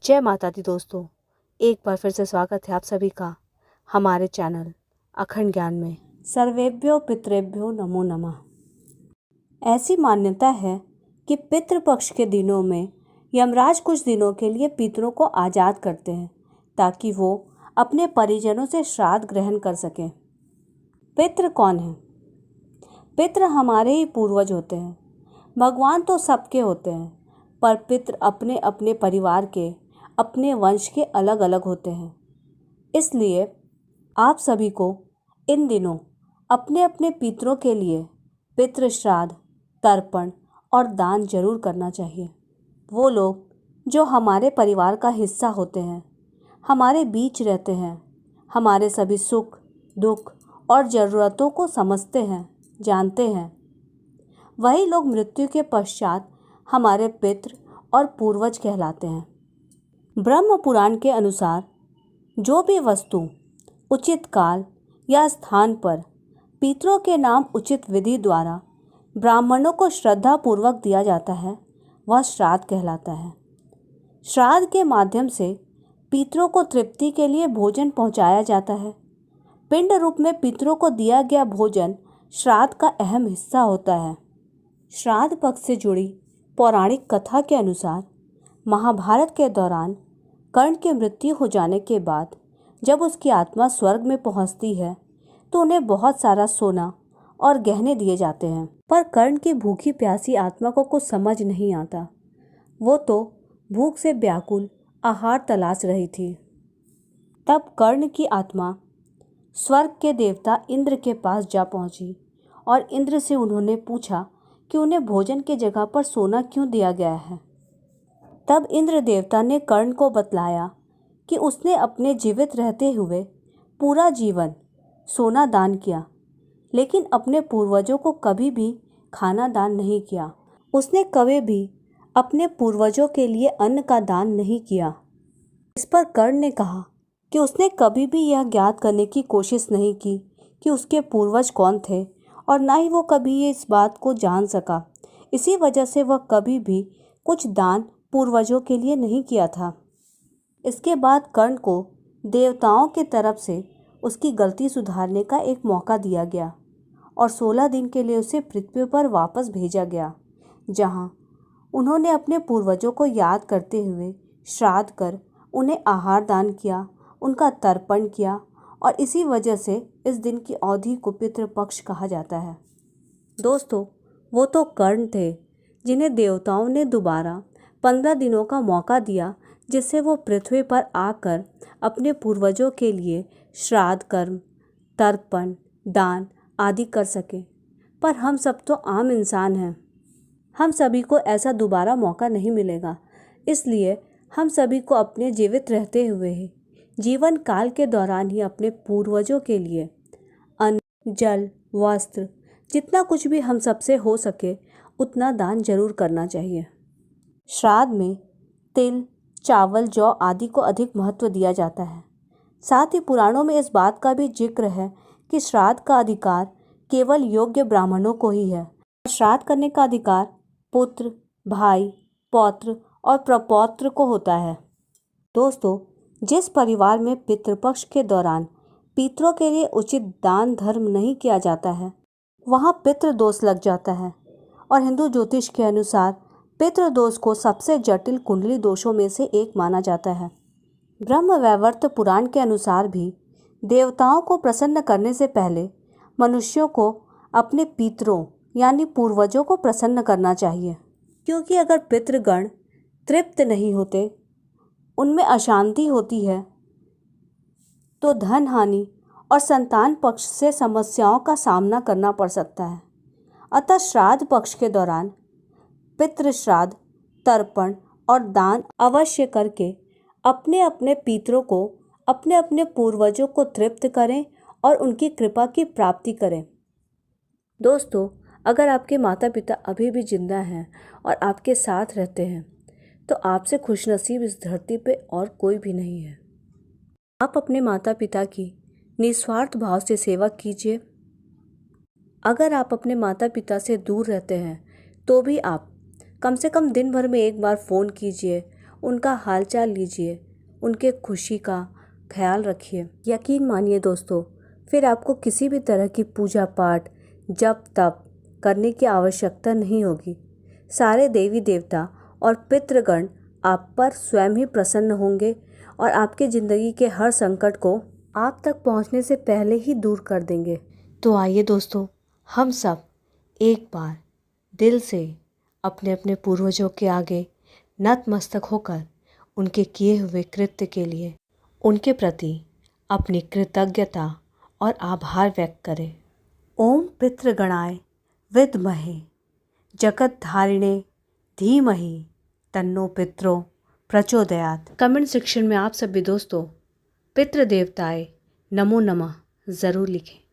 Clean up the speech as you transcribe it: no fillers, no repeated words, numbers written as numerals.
जय माता दी दोस्तों, एक बार फिर से स्वागत है आप सभी का हमारे चैनल अखंड ज्ञान में। सर्वेभ्यो पितृभ्यो नमो नमः। ऐसी मान्यता है कि पितृपक्ष के दिनों में यमराज कुछ दिनों के लिए पितरों को आज़ाद करते हैं ताकि वो अपने परिजनों से श्राद्ध ग्रहण कर सकें। पितृ कौन है? पितृ हमारे ही पूर्वज होते हैं। भगवान तो सबके होते हैं, पर पितृ अपने अपने परिवार के, अपने वंश के अलग अलग होते हैं। इसलिए आप सभी को इन दिनों अपने अपने पितरों के लिए पितृ श्राद्ध, तर्पण और दान जरूर करना चाहिए। वो लोग जो हमारे परिवार का हिस्सा होते हैं, हमारे बीच रहते हैं, हमारे सभी सुख दुख और ज़रूरतों को समझते हैं, जानते हैं, वही लोग मृत्यु के पश्चात हमारे पितृ और पूर्वज कहलाते हैं। ब्रह्म पुराण के अनुसार जो भी वस्तु उचित काल या स्थान पर पितरों के नाम उचित विधि द्वारा ब्राह्मणों को श्रद्धा पूर्वक दिया जाता है, वह श्राद्ध कहलाता है। श्राद्ध के माध्यम से पितरों को तृप्ति के लिए भोजन पहुंचाया जाता है। पिंड रूप में पितरों को दिया गया भोजन श्राद्ध का अहम हिस्सा होता है। श्राद्ध पक्ष से जुड़ी पौराणिक कथा के अनुसार महाभारत के दौरान कर्ण की मृत्यु हो जाने के बाद जब उसकी आत्मा स्वर्ग में पहुंचती है तो उन्हें बहुत सारा सोना और गहने दिए जाते हैं। पर कर्ण की भूखी प्यासी आत्मा को कुछ समझ नहीं आता। वो तो भूख से व्याकुल आहार तलाश रही थी। तब कर्ण की आत्मा स्वर्ग के देवता इंद्र के पास जा पहुंची और इंद्र से उन्होंने पूछा कि उन्हें भोजन की जगह पर सोना क्यों दिया गया है। तब इंद्र देवता ने कर्ण को बतलाया कि उसने अपने जीवित रहते हुए पूरा जीवन सोना दान किया, लेकिन अपने पूर्वजों को कभी भी खाना दान नहीं किया। उसने कभी भी अपने पूर्वजों के लिए अन्न का दान नहीं किया। इस पर कर्ण ने कहा कि उसने कभी भी यह ज्ञात करने की कोशिश नहीं की कि उसके पूर्वज कौन थे और ना ही वो कभी इस बात को जान सका। इसी वजह से वह कभी भी कुछ दान पूर्वजों के लिए नहीं किया था। इसके बाद कर्ण को देवताओं की तरफ से उसकी गलती सुधारने का एक मौका दिया गया और 16 दिन के लिए उसे पृथ्वी पर वापस भेजा गया, जहां उन्होंने अपने पूर्वजों को याद करते हुए श्राद्ध कर उन्हें आहार दान किया, उनका तर्पण किया और इसी वजह से इस दिन की अवधि को पितृपक्ष कहा जाता है। दोस्तों, वो तो कर्ण थे जिन्हें देवताओं ने दोबारा 15 दिनों का मौका दिया, जिससे वो पृथ्वी पर आकर अपने पूर्वजों के लिए श्राद्ध कर्म, तर्पण, दान आदि कर सके। पर हम सब तो आम इंसान हैं, हम सभी को ऐसा दोबारा मौका नहीं मिलेगा। इसलिए हम सभी को अपने जीवित रहते हुए ही जीवन काल के दौरान ही अपने पूर्वजों के लिए अन्न, जल, वस्त्र, जितना कुछ भी हम सबसे हो सके उतना दान जरूर करना चाहिए। श्राद्ध में तिल, चावल, जौ आदि को अधिक महत्व दिया जाता है। साथ ही पुराणों में इस बात का भी जिक्र है कि श्राद्ध का अधिकार केवल योग्य ब्राह्मणों को ही है। श्राद्ध करने का अधिकार पुत्र, भाई, पौत्र और प्रपौत्र को होता है। दोस्तों, जिस परिवार में पितृपक्ष के दौरान पितरों के लिए उचित दान धर्म नहीं किया जाता है, वहाँ पितृदोष लग जाता है और हिंदू ज्योतिष के अनुसार पितृदोष को सबसे जटिल कुंडली दोषों में से एक माना जाता है। ब्रह्म वैवर्त पुराण के अनुसार भी देवताओं को प्रसन्न करने से पहले मनुष्यों को अपने पितरों यानी पूर्वजों को प्रसन्न करना चाहिए, क्योंकि अगर पितृगण तृप्त नहीं होते, उनमें अशांति होती है, तो धन हानि और संतान पक्ष से समस्याओं का सामना करना पड़ सकता है। अतः श्राद्ध पक्ष के दौरान पितृ श्राद्ध, तर्पण और दान अवश्य करके अपने अपने पितरों को, अपने अपने पूर्वजों को तृप्त करें और उनकी कृपा की प्राप्ति करें। दोस्तों, अगर आपके माता पिता अभी भी जिंदा हैं और आपके साथ रहते हैं तो आपसे खुशनसीब इस धरती पे और कोई भी नहीं है। आप अपने माता पिता की निस्वार्थ भाव से सेवा कीजिए। अगर आप अपने माता पिता से दूर रहते हैं तो भी आप कम से कम दिन भर में एक बार फ़ोन कीजिए, उनका हालचाल लीजिए, उनके खुशी का ख्याल रखिए। यकीन मानिए दोस्तों, फिर आपको किसी भी तरह की पूजा पाठ, जप तप करने की आवश्यकता नहीं होगी। सारे देवी देवता और पितृगण आप पर स्वयं ही प्रसन्न होंगे और आपके ज़िंदगी के हर संकट को आप तक पहुंचने से पहले ही दूर कर देंगे। तो आइए दोस्तों, हम सब एक बार दिल से अपने अपने पूर्वजों के आगे नतमस्तक होकर उनके किए हुए कृत्य के लिए उनके प्रति अपनी कृतज्ञता और आभार व्यक्त करें। ओम पितृगणाय विद्महे जगतधारिणे धीमहि तन्नो पितरो प्रचोदयात्। कमेंट सेक्शन में आप सभी दोस्तों पितृदेवताय नमो नमः ज़रूर लिखें।